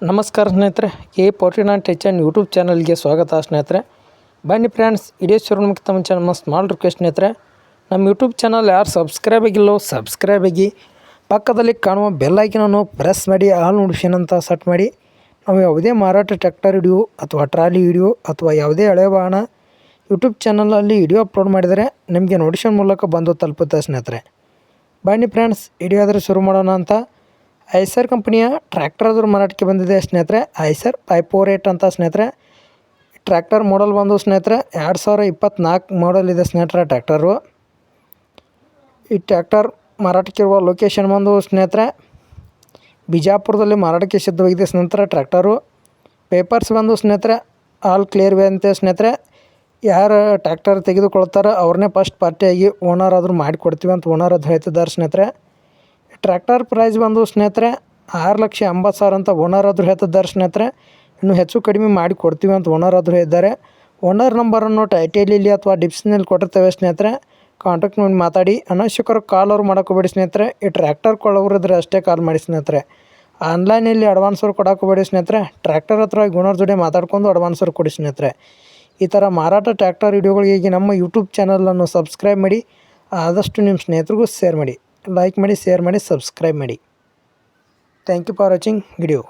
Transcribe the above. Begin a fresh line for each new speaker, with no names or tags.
ನಮಸ್ಕಾರ ಸ್ನೇಹಿತರೆ, A49 YouTube ಚಾನಲ್ಗೆ ಸ್ವಾಗತ ಸ್ನೇಹಿತರೆ. ಬನ್ನಿ ಫ್ರೆಂಡ್ಸ್, ಇಡೀ ಶುರುಮುಖ ಮುಂಚೆ ನಮ್ಮ ಸ್ಮಾಲ್ ರಿಕ್ವೆಸ್ಟ್ ಸ್ನೇಹಿತರೆ, ನಮ್ಮ ಯೂಟ್ಯೂಬ್ ಚಾನಲ್ ಯಾರು ಸಬ್ಸ್ಕ್ರೈಬ್ ಆಗಿಲ್ಲೋ ಸಬ್ಸ್ಕ್ರೈಬ್ ಆಗಿ, ಪಕ್ಕದಲ್ಲಿ ಕಾಣುವ ಬೆಲ್ಲೈಕನನ್ನು ಪ್ರೆಸ್ ಮಾಡಿ ಆಲ್ ನೋಟಿಫಿಕೇಷನ್ ಅಂತ ಸೆಟ್ ಮಾಡಿ. ನಾವು ಯಾವುದೇ ಮಾರಾಟ ಟ್ರ್ಯಾಕ್ಟರ್ ವಿಡಿಯೋ ಅಥವಾ ಟ್ರಾಲಿ ವಿಡಿಯೋ ಅಥವಾ ಯಾವುದೇ ಹಳೆ ವಾಹನ ಯೂಟ್ಯೂಬ್ ಚಾನಲಲ್ಲಿ ವಿಡಿಯೋ ಅಪ್ಲೋಡ್ ಮಾಡಿದರೆ ನಿಮಗೆ ನೋಟಿಫಿಕೇಷನ್ ಮೂಲಕ ಬಂದು ತಲುಪುತ್ತೆ ಸ್ನೇಹಿತರೆ. ಬನ್ನಿ ಫ್ರೆಂಡ್ಸ್, ವಿಡಿಯೋ ಆದರೆ ಶುರು ಮಾಡೋಣ ಅಂತ. ಐಸರ್ ಕಂಪನಿಯ ಟ್ರ್ಯಾಕ್ಟರ್ ಆದರೂ ಮಾರಾಟಕ್ಕೆ ಬಂದಿದೆ ಸ್ನೇಹಿತರೆ. ಐಸರ್ 548 ಅಂತ ಸ್ನೇಹಿತರೆ. ಟ್ರ್ಯಾಕ್ಟರ್ ಮಾಡಲ್ ಬಂದು ಸ್ನೇಹಿತರೆ 2024 ಮಾಡಲ್ ಇದೆ ಸ್ನೇಹಿತರೆ ಟ್ರ್ಯಾಕ್ಟರು. ಈ ಟ್ರ್ಯಾಕ್ಟರ್ ಮಾರಾಟಕ್ಕಿರುವ ಲೊಕೇಶನ್ ಬಂದು ಸ್ನೇಹಿತರೆ ಬಿಜಾಪುರದಲ್ಲಿ ಮಾರಾಟಕ್ಕೆ ಸಿದ್ಧವಾಗಿದೆ ಸ್ನೇಹಿತರೆ ಟ್ರ್ಯಾಕ್ಟರು. ಪೇಪರ್ಸ್ ಬಂದು ಸ್ನೇಹಿತರೆ ಆಲ್ ಕ್ಲಿಯರ್ ಇದೆ ಅಂತ ಸ್ನೇಹಿತರೆ. ಯಾರು ಟ್ರ್ಯಾಕ್ಟರ್ ತೆಗೆದುಕೊಳ್ತಾರೋ ಅವ್ರನ್ನೇ ಫಸ್ಟ್ ಪಾರ್ಟಿಯಾಗಿ ಓನರ್ ಆದರೂ ಮಾಡಿಕೊಡ್ತೀವಿ ಅಂತ ಓನರ್ ಅದು ಹೇಳ್ತಿದ್ದಾರೆ ಸ್ನೇಹಿತರೆ. ಟ್ರ್ಯಾಕ್ಟರ್ ಪ್ರೈಸ್ ಬಂದು ಸ್ನೇಹಿತರೆ 6,80,000 ಅಂತ ಓನರ್ ಆದರೂ ಹೇಳ್ತಿದ್ದಾರೆ ಸ್ನೇಹಿತರೆ. ಇನ್ನೂ ಹೆಚ್ಚು ಕಡಿಮೆ ಮಾಡಿ ಕೊಡ್ತೀವಿ ಅಂತ ಓನರ್ ಆದರೂ ಹೇಳಿದ್ದಾರೆ. ಓನರ್ ನಂಬರನ್ನು ಟೈಟಲಲ್ಲಿ ಅಥವಾ ಡಿಸ್ಕ್ರಿಪ್ಷನಲ್ಲಿ ಕೊಟ್ಟಿರ್ತೇವೆ ಸ್ನೇಹಿತರೆ. ಕಾಂಟ್ಯಾಕ್ಟ್ ಮಾಡಿ ಮಾತಾಡಿ. ಅನವಶ್ಯಕರ ಕಾಲ್ ಅವ್ರು ಮಾಡೋಕೋಬೇಡಿ ಸ್ನೇಹಿತರೆ. ಈ ಟ್ರ್ಯಾಕ್ಟರ್ ಕೊಳ್ಳೋರಿದ್ರೆ ಅಷ್ಟೇ ಕಾಲ್ ಮಾಡಿ ಸ್ನೇಹಿತರೆ. ಆನ್ಲೈನಲ್ಲಿ ಅಡ್ವಾನ್ಸ್ ಅವ್ರು ಕೊಡೋಕೋಬೇಡಿ ಸ್ನೇಹಿತರೆ. ಟ್ರ್ಯಾಕ್ಟರ್ ಹತ್ರ ಓನರ್ ಜೊತೆ ಮಾತಾಡ್ಕೊಂಡು ಅಡ್ವಾನ್ಸ್ ಅವ್ರು ಕೊಡಿ ಸ್ನೇಹಿತರೆ. ಈ ಥರ ಮಾರಾಟ ಟ್ರ್ಯಾಕ್ಟರ್ ವಿಡಿಯೋಗಳಿಗೆ ನಮ್ಮ ಯೂಟ್ಯೂಬ್ ಚಾನಲನ್ನು ಸಬ್ಸ್ಕ್ರೈಬ್ ಮಾಡಿ. ಆದಷ್ಟು ನಿಮ್ಮ ಸ್ನೇಹಿತರಿಗೂ ಶೇರ್ ಮಾಡಿ, ಲೈಕ್ ಮಾಡಿ, ಶೇರ್ ಮಾಡಿ, ಸಬ್ಸ್ಕ್ರೈಬ್ ಮಾಡಿ. Thank you for watching video.